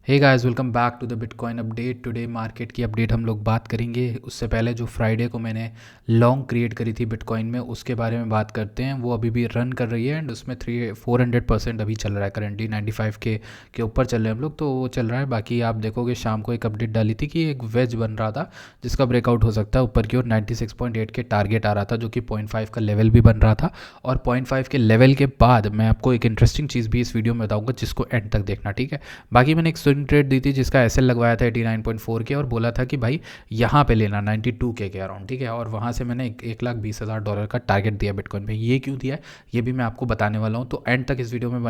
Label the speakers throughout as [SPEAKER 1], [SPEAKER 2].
[SPEAKER 1] Hey guys, welcome back to the Bitcoin update. Today market की update हम लोग बात करेंगे। उससे पहले जो फ्राइडे को मैंने लॉन्ग क्रिएट करी थी बिटकॉइन में, उसके बारे में बात करते हैं। वो अभी भी रन कर रही है एंड उसमें 400% अभी चल रहा है। करंटली 95 के ऊपर चल रहे हैं हम लोग, तो वो चल रहा है। बाकी आप देखोगे शाम को एक अपडेट डाली थी कि एक वेज बन रहा था जिसका ब्रेकआउट हो सकता है ऊपर की ओर। 96.8 के टारगेट आ रहा था जो कि 0.5 का लेवल भी बन रहा था। और 0.5 के लेवल के बाद मैं आपको एक इंटरेस्टिंग चीज़ भी इस वीडियो में बताऊँगा जिसको एंड तक देखना, ठीक है। बाकी मैंने एक ट्रेड दी थी जिसका एसएल लगवाया था 89.4 के और बोला था कि भाई यहाँ पे लेना 92 के अराउंड, ठीक है। और वहाँ से मैंने 1,20,000 डॉलर का टारगेट दिया बिटकॉइन पे। ये क्यों दिया है ये भी मैं आपको बताने वाला हूँ, तो एंड तक इस वीडियो में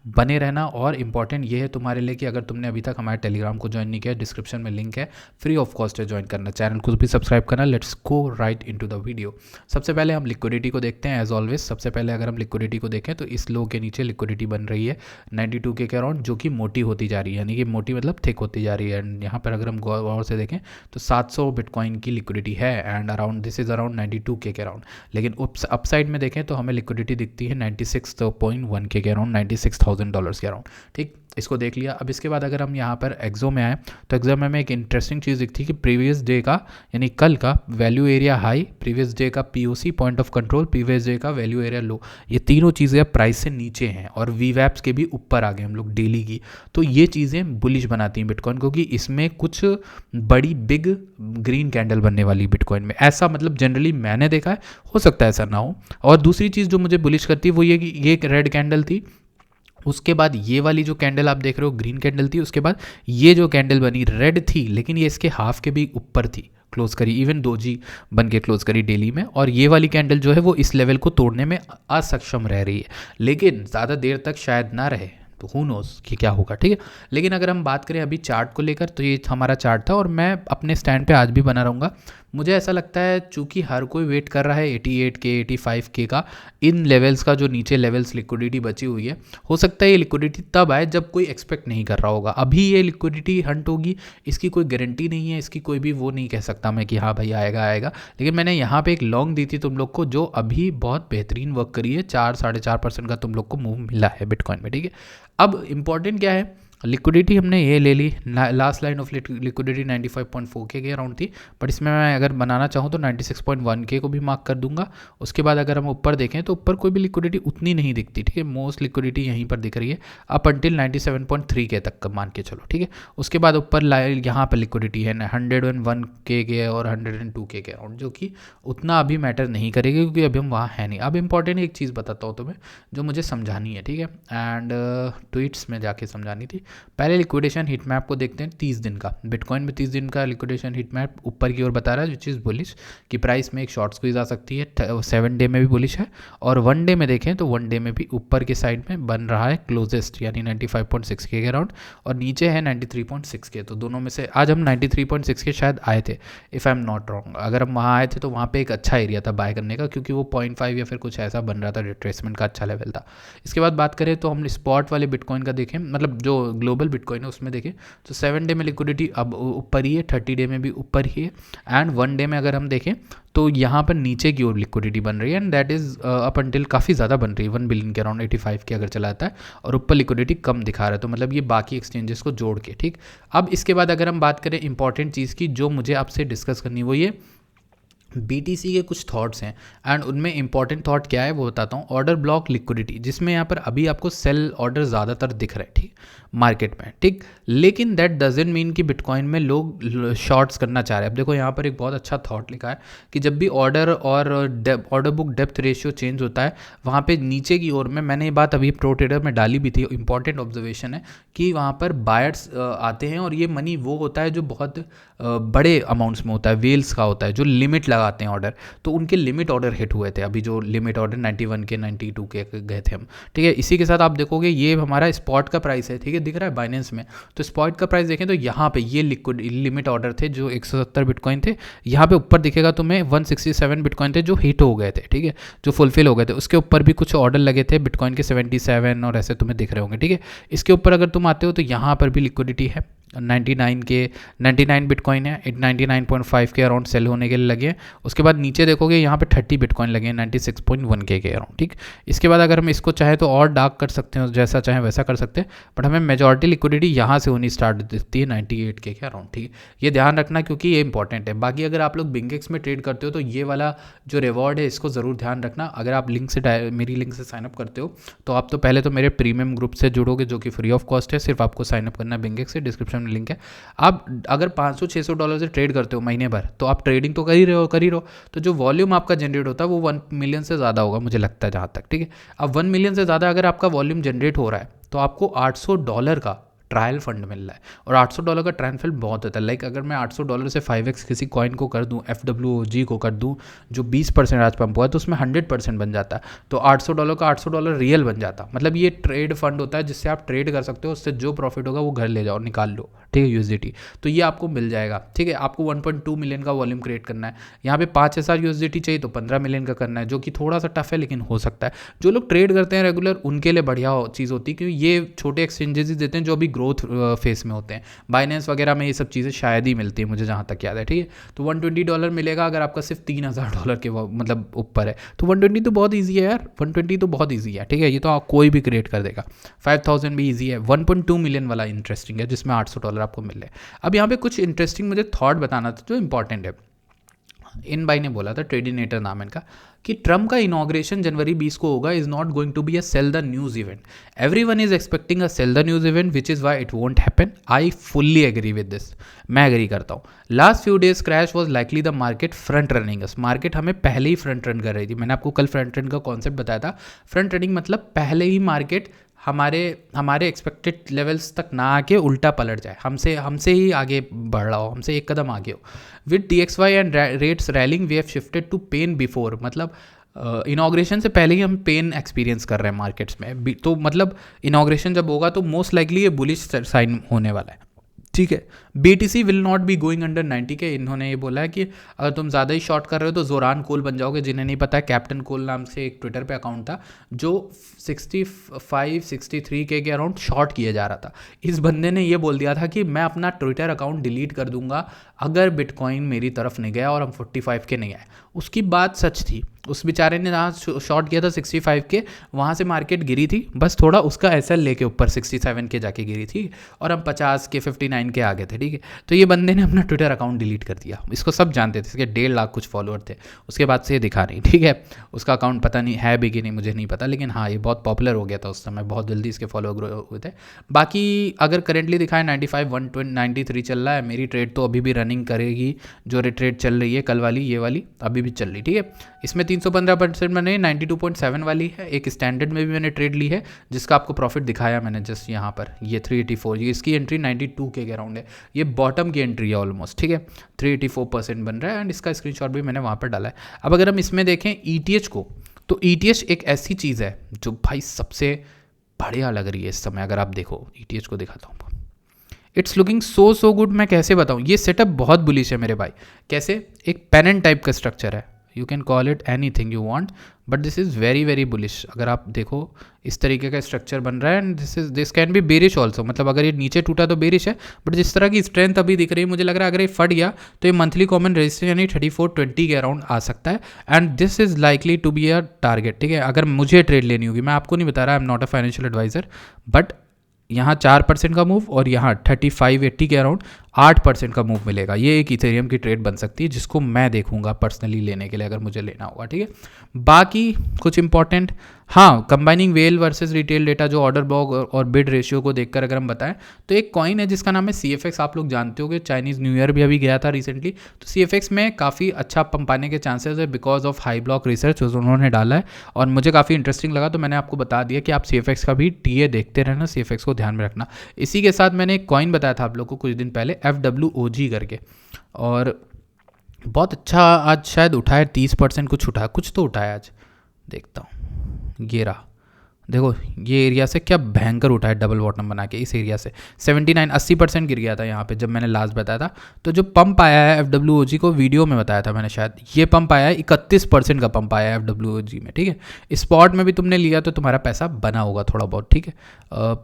[SPEAKER 1] बने रहना। और इंपॉर्टेंट ये है तुम्हारे लिए कि अगर तुमने अभी तक हमारे टेलीग्राम को ज्वाइन नहीं किया, डिस्क्रिप्शन में लिंक है, फ्री ऑफ कॉस्ट है ज्वाइन करना। चैनल को भी सब्सक्राइब करना। Let's go right into the video. सबसे पहले हम लिक्विडिटी को देखते हैं एज ऑलवेज। सबसे पहले अगर हम लिक्विडिटी को देखें तो इस लो के नीचे लिक्विडिटी बन रही है 92 के अराउंड, जो कि मोटी होती जा रही है, यानी कि मोटी मतलब थिक होती जा रही है। एंड यहाँ पर अगर हम गौर से देखें तो 700 बिटकॉइन की लिक्विडिटी है and around this is around 92 के अराउंड। लेकिन अपसाइड में देखें तो हमें लिक्विडिटी दिखती है 96.1 के अराउंड, $96,000 के अराउंड, ठीक। इसको देख लिया। अब इसके बाद अगर हम यहाँ पर एक्सो में आए तो एक्सो में हमें एक इंटरेस्टिंग चीज़ दिखती है कि प्रीवियस डे का, यानी कल का value area high, previous day का POC point of control, previous day का वैल्यू एरिया लो, ये तीनों चीज़ें प्राइस से नीचे हैं और वीवैप्स के भी ऊपर आ गए हम लोग डेली की। तो ये चीज़ें बुलिश बनाती हैं बिटकॉइन को कि इसमें कुछ बड़ी बिग ग्रीन कैंडल बनने वाली बिटकॉइन में, ऐसा मतलब जनरली मैंने देखा है। हो सकता है ऐसा ना हो। और दूसरी चीज़ जो मुझे बुलिश करती है वो ये कि ये एक रेड कैंडल थी, उसके बाद ये वाली जो कैंडल आप देख रहे हो ग्रीन कैंडल थी, उसके बाद ये जो कैंडल बनी रेड थी, लेकिन ये इसके हाफ के भी ऊपर थी, क्लोज करी, इवन डोजी बन के क्लोज करी डेली में। और ये वाली कैंडल जो है वो इस लेवल को तोड़ने में असक्षम रह रही है, लेकिन ज़्यादा देर तक शायद ना रहे, तो हु नोस कि क्या होगा, ठीक है। लेकिन अगर हम बात करें अभी चार्ट को लेकर तो ये हमारा चार्ट था और मैं अपने स्टैंड पे आज भी बना रहूँगा। मुझे ऐसा लगता है चूँकि हर कोई वेट कर रहा है 88 के 85 के का, इन लेवल्स का, जो नीचे लेवल्स लिक्विडिटी बची हुई है, हो सकता है ये लिक्विडिटी तब आए जब कोई एक्सपेक्ट नहीं कर रहा होगा। अभी ये लिक्विडिटी हंट होगी, इसकी कोई गारंटी नहीं है, इसकी कोई भी वो नहीं कह सकता मैं कि हाँ भाई आएगा आएगा। लेकिन मैंने यहाँ पे एक लॉन्ग दी थी तुम लोग को जो अभी बहुत बेहतरीन वर्क करी है। 4-4.5% का तुम लोग को मूव मिला है बिटकॉइन में, ठीक है। अब इंपॉर्टेंट क्या है, लिक्विडिटी हमने ये ले ली। लास्ट लाइन ऑफ लिक्विडिटी 95.4 के अराउंड थी, बट इसमें मैं अगर बनाना चाहूँ तो 96.1 के को भी मार्क कर दूंगा। उसके बाद अगर हम ऊपर देखें तो ऊपर कोई भी लिक्विडिटी उतनी नहीं दिखती, ठीक है। मोस्ट लिक्विडिटी यहीं पर दिख रही है अप अंटिल 97.3 के तक का मान के चलो, ठीक है। उसके बाद ऊपर यहाँ पर लिक्विडिटी है 101 के और 102 के अराउंड, जो कि उतना अभी मैटर नहीं करेगी क्योंकि अभी हम वहाँ है नहीं। अब इंपॉर्टेंट एक चीज़ बताता हूँ तुम्हें जो मुझे समझानी है, ठीक है, एंड ट्वीट्स में जाके समझानी थी। पहले लिक्विडेशन हिट मैप को देखते हैं 30 दिन का। बिटकॉइन में 30 दिन का लिक्विडेशन हिट मैप ऊपर की ओर बता रहा है, विच इज़ बुलिश कि प्राइस में एक शॉर्ट स्क्वीज आ सकती है। 7 डे में भी बुलिश है और 1 डे में देखें तो 1 डे में भी ऊपर के साइड में बन रहा है क्लोजेस्ट, यानी 95.6 के अराउंड, और नीचे है 93.6 के। तो दोनों में से आज हम 93.6 के शायद आए थे, if I am not wrong. अगर हम वहाँ आए थे तो वहाँ पे एक अच्छा एरिया था बाय करने का, क्योंकि वो 0.5 या फिर कुछ ऐसा बन रहा था, रिट्रेसमेंट का अच्छा लेवल था। इसके बाद बात करें तो हम स्पॉट वाले बिटकॉइन का देखें, मतलब जो ग्लोबल बिटकॉइन है उसमें देखें तो 7 डे में लिक्विडिटी अब ऊपर ही है, 30 डे में भी ऊपर ही है, एंड 1 डे में अगर हम देखें तो यहाँ पर नीचे की ओर लिक्विडिटी बन रही है, and that is up until काफ़ी ज़्यादा बन रही है, 1 बिलियन के अराउंड 85 के अगर चलाता है, और ऊपर लिक्विडिटी कम दिखा रहा है। तो मतलब ये बाकी एक्सचेंजेस को जोड़ के, ठीक। अब इसके बाद अगर हम बात करें इंपॉर्टेंट चीज़ की जो मुझे आपसे डिस्कस करनी, वो ये BTC के कुछ थॉट्स हैं एंड उनमें इंपॉर्टेंट थॉट क्या है वो बताता हूँ। ऑर्डर ब्लॉक लिक्विडिटी, जिसमें यहाँ पर अभी आपको सेल ऑर्डर ज़्यादातर दिख रहे हैं, ठीक, मार्केट में, ठीक। लेकिन दैट डजेंट मीन कि बिटकॉइन में लोग शॉर्ट्स करना चाह रहे हैं। अब देखो यहाँ पर एक बहुत अच्छा थॉट लिखा है कि जब भी ऑर्डर और order book depth ratio change होता है, वहाँ पे नीचे की ओर में, मैंने ये बात अभी प्रो ट्रेडर में डाली भी थी, इंपॉर्टेंट ऑब्जर्वेशन है कि वहाँ पर बायर्स आते हैं और ये मनी वो होता है जो बहुत बड़े अमाउंट्स में होता है, वेल्स का होता है, जो लिमिट लगाते हैं ऑर्डर। तो उनके लिमिट ऑर्डर हिट हुए थे अभी, जो लिमिट ऑर्डर 91 के 92 के गए थे हम, ठीक है। इसी के साथ आप देखोगे ये हमारा स्पॉट का प्राइस है, ठीक है, दिख रहा है बाइनेंस में। तो स्पॉट का प्राइस देखें तो यहाँ पे ये लिक्विड लिमिट ऑर्डर थे जो 170 बिटकॉइन थे, यहाँ पे ऊपर दिखेगा तुम्हें 167 बिटकॉइन थे जो हिट हो गए थे, ठीक है, जो फुलफिल हो गए थे। उसके ऊपर भी कुछ ऑर्डर लगे थे बिटकॉइन के 77 और ऐसे तुम्हें दिख रहे होंगे, ठीक है। इसके ऊपर अगर तुम आते हो तो यहाँ पर भी लिक्विडिटी है, 99 के 99 बिटकॉइन है, 99.5 के अराउंड सेल होने के लिए लगे हैं। उसके बाद नीचे देखोगे यहाँ पे 30 बिटकॉइन लगे हैं 96.1 के अराउंड, ठीक। इसके बाद अगर हम इसको चाहे तो और डार्क कर सकते हैं, जैसा चाहे वैसा कर सकते हैं, बट हमें मेजॉरिटी लिक्विडिटी यहाँ से होनी स्टार्ट देती है 98 के अराउंड, ठीक है। ये ध्यान रखना क्योंकि ये इंपॉर्टेंट है। बाकी अगर आप लोग बिंगेक्स में ट्रेड करते हो तो ये वाला जो रिवॉर्ड है इसको ज़रूर ध्यान रखना। अगर आप मेरी लिंक से साइनअप करते हो तो आप तो पहले तो मेरे प्रीमियम ग्रुप से जुड़ोगे जो कि फ्री ऑफ कॉस्ट है, सिर्फ आपको साइनअप करना है बिंगेक्स से, डिस्क्रिप्शन में लिंक है। आप अगर 500-600 डॉलर से ट्रेड करते हो महीने भर तो आप ट्रेडिंग तो कर ही रहे हो, तो जो वॉल्यूम आपका जनरेट होता है वो 1 मिलियन से ज़्यादा होगा मुझे लगता है जहाँ तक, ठीक है। अब 1 मिलियन से ज़्यादा अगर आपका वॉल्यूम जनरेट हो रहा है तो आपको $800 का ट्रायल फंड मिल रहा है। और $800 का ट्रायल फंड बहुत होता है। लाइक अगर मैं $800 से 5x किसी कॉइन को कर दूं, FWOG को कर दूं जो 20% आज पंप हुआ है तो उसमें 100% बन जाता है। तो $800 का $800 रियल बन जाता। मतलब ये ट्रेड फंड होता है जिससे आप ट्रेड कर सकते हो, उससे जो प्रॉफिट होगा वो घर ले जाओ, निकाल लो, ठीक है, USDT। तो ये आपको मिल जाएगा, ठीक है। आपको 1.2 मिलियन का वॉल्यूम क्रिएट करना है। यहाँ पे 5000 USDT चाहिए तो 15 मिलियन का करना है, जो कि थोड़ा सा टफ है लेकिन हो सकता है। जो लोग ट्रेड करते हैं रेगुलर उनके लिए बढ़िया चीज़ होती है क्योंकि ये छोटे एक्सचेंजेस देते हैं जो अभी ग्रोथ फेस में होते हैं। बाइनेंस वगैरह में ये सब चीज़ें शायद ही मिलती है मुझे जहाँ तक याद है, ठीक है। तो $120 मिलेगा अगर आपका सिर्फ $3000 के मतलब ऊपर है तो 120 तो बहुत ईजी है यार, 120 तो बहुत ईजी है, ठीक है। ये तो आप कोई भी क्रिएट कर देगा। 5000 भी ईजी है। 1.2 मिलियन वाला इंटरेस्टिंग है जिसमें $800 आपको मिल रहे हैं। अब यहाँ पे कुछ इंटरेस्टिंग मुझे थॉट बताना था जो इंपॉर्टेंट है। इन भाई ने बोला था, ट्रेडिनेटर नाम इनका, कि ट्रम्प का इनॉग्रेशन जनवरी 20 को होगा, is not going to be a sell the news event. Everyone is expecting a sell the news event which is why it won't happen. I fully agree with this, मैं agree करता हूँ। Last few days crash was likely the market front running us. Market हमें पहले ही front run कर रही थी। मैंने आपको कल फ्रंट रन का कॉन्सेप्ट बताया था। फ्रंट रनिंग मतलब पहले ही मार्केट हमारे एक्सपेक्टेड लेवल्स तक ना आके उल्टा पलट जाए, हमसे ही आगे बढ़ रहा हो, हमसे एक कदम आगे हो। With DXY and rates rallying we have shifted to pain before. मतलब इनॉग्रेशन से पहले ही हम पेन एक्सपीरियंस कर रहे हैं मार्केट्स में। तो मतलब इनॉग्रेशन जब होगा तो मोस्ट लाइकली ये बुलिश साइन होने वाला है, ठीक है। BTC will not be going under 90 के। इन्होंने ये बोला है कि अगर तुम ज़्यादा ही शॉर्ट कर रहे हो तो जोरान कोल बन जाओगे। जिन्हें नहीं पता है, कैप्टन कोल नाम से एक ट्विटर पे अकाउंट था जो 65-63 के अराउंड शॉर्ट किया जा रहा था। इस बंदे ने ये बोल दिया था कि मैं अपना ट्विटर अकाउंट डिलीट कर दूंगा अगर बिटकॉइन मेरी तरफ नहीं गया और हम 45 के नहीं आए। उसकी बात सच थी। उस बेचारे ने जहाँ शॉर्ट किया था 65 के, वहाँ से मार्केट गिरी थी, बस थोड़ा उसका SL लेके ऊपर 67 के जाके गिरी थी और हम 50 के 59 के आगे थे, ठीक है। तो ये बंदे ने अपना ट्विटर अकाउंट डिलीट कर दिया। इसको सब जानते थे, इसके 1.5 लाख कुछ फॉलोअर थे। उसके बाद से ये दिखा नहीं, ठीक है। उसका अकाउंट पता नहीं है भी कि नहीं, मुझे नहीं पता, लेकिन हाँ ये बहुत पॉपुलर हो गया था उस समय, बहुत जल्दी इसके फॉलो ग्रो हुए थे। बाकी अगर करेंटली दिखाए 95 193 चल रहा है। मेरी ट्रेड तो अभी भी रनिंग करेगी। जो ट्रेड चल रही है कल वाली, ये वाली अभी भी चल रही, ठीक है। इसमें 315% मैंने 92.7 वाली है। एक स्टैंडर्ड में भी मैंने ट्रेड ली है जिसका आपको प्रॉफिट दिखाया मैंने जस्ट यहाँ पर, ये 384। ये इसकी एंट्री 92 के अराउंड है। ये बॉटम की एंट्री है ऑलमोस्ट, ठीक है। 384% बन रहा है एंड इसका स्क्रीनशॉट भी मैंने वहाँ पर डाला है। अब अगर हम इसमें देखें ETH को, तो ETH एक ऐसी चीज़ है जो भाई सबसे बढ़िया लग रही है इस समय। अगर आप देखो ETH को दिखाता हूँ, इट्स लुकिंग सो गुड। मैं कैसे बताऊँ, ये सेटअप बहुत बुलिश है मेरे भाई। कैसे, एक पेनेंट टाइप का स्ट्रक्चर है। You can call it any thing you want, but this is very bullish. अगर आप देखो इस तरीके का स्ट्रक्चर बन रहा है and this can be bearish also. मतलब अगर ये नीचे टूटा तो बेरिश है, बट जिस तरह की स्ट्रेंथ अभी दिख रही है मुझे लग रहा है अगर ये फट गया तो ये मंथली कॉमन रेजिस्टेंस यानी 3420 के अराउंड आ सकता है and this is likely to be a target, ठीक है। अगर मुझे ट्रेड लेनी होगी, मैं आपको नहीं बता रहा, I am not a financial adviser, but यहाँ 4% का मूव और यहाँ 3580 के अराउंड 8% का मूव मिलेगा। ये एक इथेरियम की ट्रेड बन सकती है जिसको मैं देखूंगा पर्सनली लेने के लिए अगर मुझे लेना होगा, ठीक है। बाकी कुछ इंपॉर्टेंट, हाँ, combining well versus retail data, जो ऑर्डर ब्लॉक और बिड रेशियो को देखकर अगर हम बताएं तो एक कॉइन है जिसका नाम है CFX। आप लोग जानते होंगे, चाइनीज़ न्यू ईयर भी अभी गया था रिसेंटली, तो CFX में काफ़ी अच्छा पंप आने के चांसेस है because of high block research जो उन्होंने डाला है और मुझे काफ़ी इंटरेस्टिंग लगा, तो मैंने आपको बता दिया कि आप CFX का भी TA देखते रहना, CFX को ध्यान में रखना। इसी के साथ मैंने एक कॉइन बताया था आप लोग को कुछ दिन पहले, FWOG करके, और बहुत अच्छा आज शायद उठाया 30% कुछ उठाया, कुछ तो उठाया आज, देखता हूँ। ये रहा, देखो ये एरिया से क्या भयंकर उठा है डबल बॉटम बना के, इस एरिया से 79-80% गिर गया था यहाँ पे जब मैंने लास्ट बताया था। तो जो पंप आया है FWOG को वीडियो में बताया था मैंने शायद, ये पंप आया है 31% का पंप आया है FWOG में, ठीक है। स्पॉट में भी तुमने लिया तो तुम्हारा पैसा बना होगा थोड़ा बहुत, ठीक है।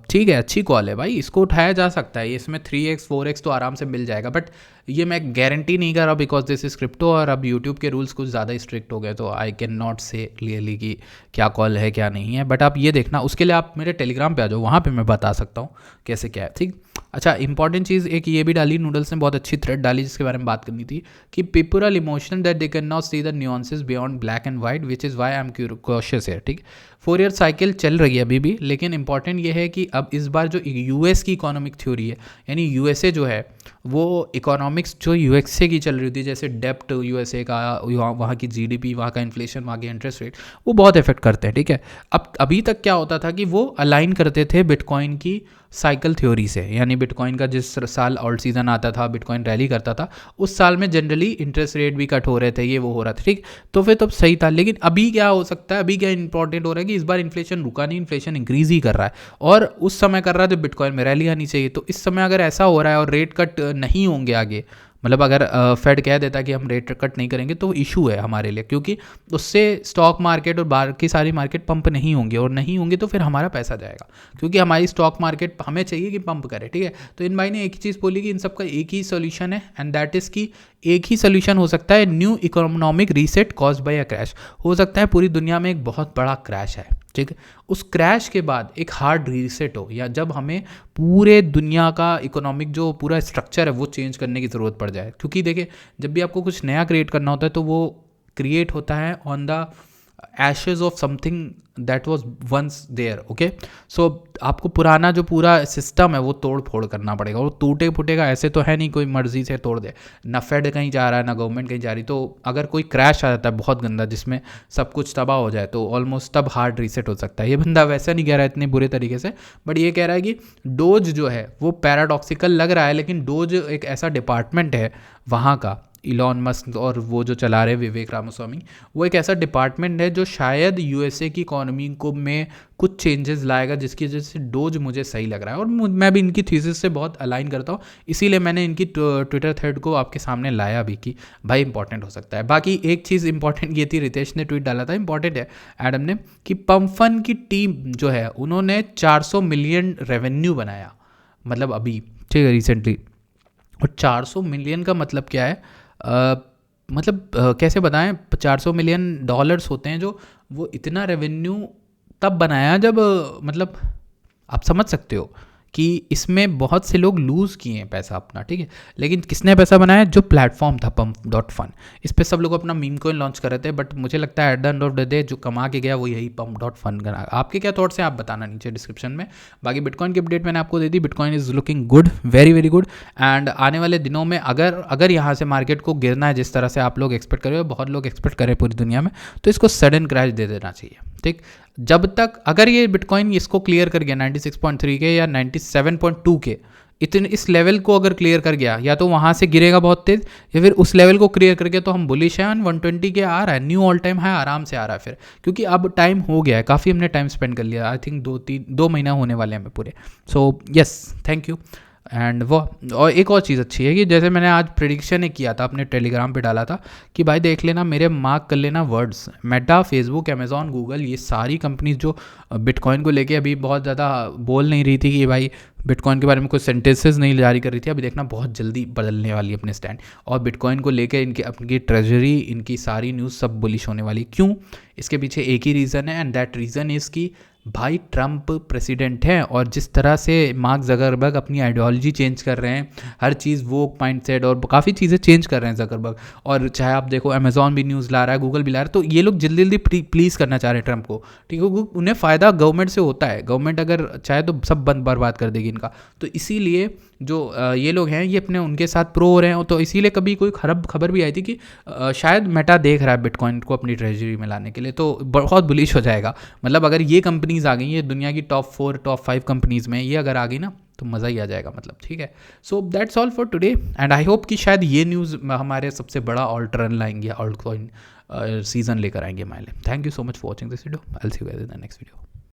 [SPEAKER 1] ठीक है, अच्छी कॉल है भाई, इसको उठाया जा सकता है, इसमें 3x 4x तो आराम से मिल जाएगा, बट ये मैं गारंटी नहीं कर रहा बिकॉज दिस इज क्रिप्टो, और अब यूट्यूब के रूल्स कुछ ज़्यादा स्ट्रिक्ट हो गए, तो आई कैन नॉट से क्लियरली कि क्या कॉल है क्या नहीं है। बट आप ये देखना, उसके लिए आप मेरे टेलीग्राम पे आ जाओ, वहाँ पे मैं बता सकता हूँ कैसे क्या है, ठीक। अच्छा, इंपॉर्टेंट चीज़ एक ये भी डाली, नूडल्स ने बहुत अच्छी थ्रेड डाली जिसके बारे में बात करनी थी कि people are emotional that they can not see the nuances beyond black and white which is why I am cautious है, ठीक। 4 ईयर साइकिल चल रही है अभी भी, लेकिन इंपॉर्टेंट ये है कि अब इस बार जो यूएस की इकोनॉमिक थ्योरी है, यानी यूएसए जो है वो इकोनॉमिक्स जो यूएसए की चल रही थी, जैसे डेप्ट यूएसए का, वहाँ की जीडीपी, वहाँ का इन्फ्लेशन, वहाँ के इंटरेस्ट रेट, वो बहुत इफेक्ट करते हैं, ठीक है। अब अभी तक क्या होता था कि वो अलाइन करते थे बिटकॉइन की साइकिल थ्योरी से, यानी बिटकॉइन का जिस साल ऑल्ट सीजन आता था, बिटकॉइन रैली करता था, उस साल में जनरली इंटरेस्ट रेट भी कट हो रहे थे, ये वो हो रहा था, ठीक। तो फिर तो सही था। लेकिन अभी क्या हो सकता है, अभी क्या इंपॉर्टेंट हो रहा है कि इस बार इन्फ्लेशन रुका नहीं, इन्फ्लेशन इंक्रीज ही कर रहा है, और उस समय कर रहा है जब बिटकॉइन में रैली आनी चाहिए। तो इस समय अगर ऐसा हो रहा है और रेट कट नहीं होंगे आगे, मतलब अगर फेड कह देता है कि हम रेट कट नहीं करेंगे, तो इशू है हमारे लिए, क्योंकि उससे स्टॉक मार्केट और बाकी सारी मार्केट पंप नहीं होंगे, और नहीं होंगे तो फिर हमारा पैसा जाएगा, क्योंकि हमारी स्टॉक मार्केट हमें चाहिए कि पंप करे, ठीक है। तो इन भाई ने एक ही चीज़ बोली कि इन सब का एक ही सोल्यूशन है, एंड दैट इज़ कि एक ही सोल्यूशन हो सकता है, new economic reset caused by a crash. हो सकता है पूरी दुनिया में एक बहुत बड़ा क्रैश है, ठीक है, उस क्रैश के बाद एक हार्ड रीसेट हो, या जब हमें पूरे दुनिया का इकोनॉमिक जो पूरा स्ट्रक्चर है वो चेंज करने की ज़रूरत पड़ जाए। क्योंकि देखिए, जब भी आपको कुछ नया क्रिएट करना होता है तो वो क्रिएट होता है on the ashes of something that was once there, okay. So आपको पुराना जो पूरा सिस्टम है वो तोड़ फोड़ करना पड़ेगा, वो टूटे फूटेगा ऐसे तो है नहीं कोई मर्जी से तोड़ दे, ना फेड कहीं जा रहा है ना गवर्नमेंट कहीं जा रही। तो अगर कोई क्रैश आ जाता है बहुत गंदा जिसमें सब कुछ तबाह हो जाए, तो ऑलमोस्ट तब हार्ड रीसेट हो सकता है। ये बंदा वैसा नहीं कह रहा है इतने बुरे तरीके से, बट ये कह रहा है कि डोज जो है वो पैराडॉक्सिकल लग रहा है, लेकिन डोज एक ऐसा डिपार्टमेंट है वहाँ का, इलॉन मस्क और वो जो चला रहे विवेक रामास्वामी, वो एक ऐसा डिपार्टमेंट है जो शायद यूएसए की इकोनॉमी को में कुछ चेंजेस लाएगा, जिसकी वजह से डोज मुझे सही लग रहा है, और मैं भी इनकी थीसिस से बहुत अलाइन करता हूँ, इसीलिए मैंने इनकी ट्विटर थ्रेड को आपके सामने लाया भी कि भाई इंपॉर्टेंट हो सकता है। बाकी एक चीज़ इंपॉर्टेंट ये थी, रितेश ने ट्वीट डाला था, इंपॉर्टेंट है एडम ने, कि पंपफन की टीम जो है उन्होंने 400 मिलियन रेवेन्यू बनाया, मतलब अभी, ठीक है, रिसेंटली। और 400 मिलियन का मतलब क्या है, कैसे बताएं, 400 मिलियन डॉलर्स होते हैं, जो वो इतना रेवेन्यू तब बनाया जब मतलब आप समझ सकते हो कि इसमें बहुत से लोग लूज़ किए हैं पैसा अपना, ठीक है। लेकिन किसने पैसा बनाया, जो प्लेटफॉर्म था pump.fun, इस पर सब लोग अपना मीम कॉइन लॉन्च कर रहे थे, बट मुझे लगता है at the end of the day जो कमा के गया वो यही pump.fun का। आपके क्या थॉट्स हैं आप बताना नीचे डिस्क्रिप्शन में। बाकी बिटकॉइन की अपडेट मैंने आपको दे दी, bitcoin is looking good, very very good, and आने वाले दिनों में अगर यहाँ से मार्केट को गिरना है जिस तरह से आप लोग एक्सपेक्ट कर रहे हो, बहुत लोग एक्सपेक्ट करें पूरी दुनिया में, तो इसको सडन क्रैश दे देना चाहिए, ठीक। जब तक अगर ये बिटकॉइन इसको क्लियर कर गया 96.3 के या 97.2 के, इतने इस लेवल को अगर क्लियर कर गया, या तो वहाँ से गिरेगा बहुत तेज़, या फिर उस लेवल को क्लियर करके तो हम बुलिश हैं, 120 के आ रहा है, न्यू ऑल टाइम हाई आराम से आ रहा है फिर, क्योंकि अब टाइम हो गया है, काफ़ी हमने टाइम स्पेंड कर लिया, आई थिंक 2 महीना होने वाले हैं हमें पूरे। So yes, thank you. And वो और एक और चीज़ अच्छी है कि जैसे मैंने आज प्रेडिक्शन एक किया था, अपने टेलीग्राम पे डाला था कि भाई देख लेना, मेरे मार्क कर लेना words, Meta, Facebook, Amazon, Google, ये सारी कंपनीज जो बिटकॉइन को लेके अभी बहुत ज़्यादा बोल नहीं रही थी कि भाई बिटकॉइन के बारे में कोई सेंटेंसेस नहीं जारी कर रही थी, अभी देखना बहुत जल्दी बदलने वाली है अपने स्टैंड, और बिटकॉइन को लेकर इनके अपनी ट्रेजरी, इनकी सारी न्यूज़ सब बुलिश होने वाली। क्यों? इसके पीछे एक ही रीज़न है, एंड दैट रीज़न इज़ कि भाई ट्रम्प प्रेसिडेंट है, और जिस तरह से मार्क जकरबर्ग अपनी आइडियोलॉजी चेंज कर रहे हैं, हर चीज़ वो माइंडसेट और काफ़ी चीज़ें चेंज कर रहे हैं जकरबर्ग, और चाहे आप देखो अमेजॉन भी न्यूज़ ला रहा है, गूगल भी ला रहा है, तो ये लोग जल्दी जल्दी प्लीज़ करना चाह रहे हैं ट्रम्प को, ठीक है। उन्हें फ़ायदा गवर्नमेंट से होता है, गवर्नमेंट अगर चाहे तो सब बर्बाद कर देगी इनका, तो इसीलिए जो ये लोग हैं ये अपने उनके साथ प्रो हो रहे हैं। तो इसीलिए कभी कोई खबर भी आई थी कि शायद मेटा देख रहा है बिटकॉइन को अपनी ट्रेजरी में लाने के लिए, तो बहुत बुलिश हो जाएगा। मतलब अगर ये कंपनीज आ गई, ये दुनिया की टॉप 4 टॉप 5 कंपनीज में ये अगर आ गई ना, तो मज़ा ही आ जाएगा, मतलब, ठीक है। So that's all for today, and I hope कि शायद ये न्यूज़ हमारे सबसे बड़ा ऑल्ट रन लाएंगे, ऑल्ट कॉइन सीजन लेकर आएंगे हमारे लिए। Thank you so much for watching this video, I will see you guys in the next video.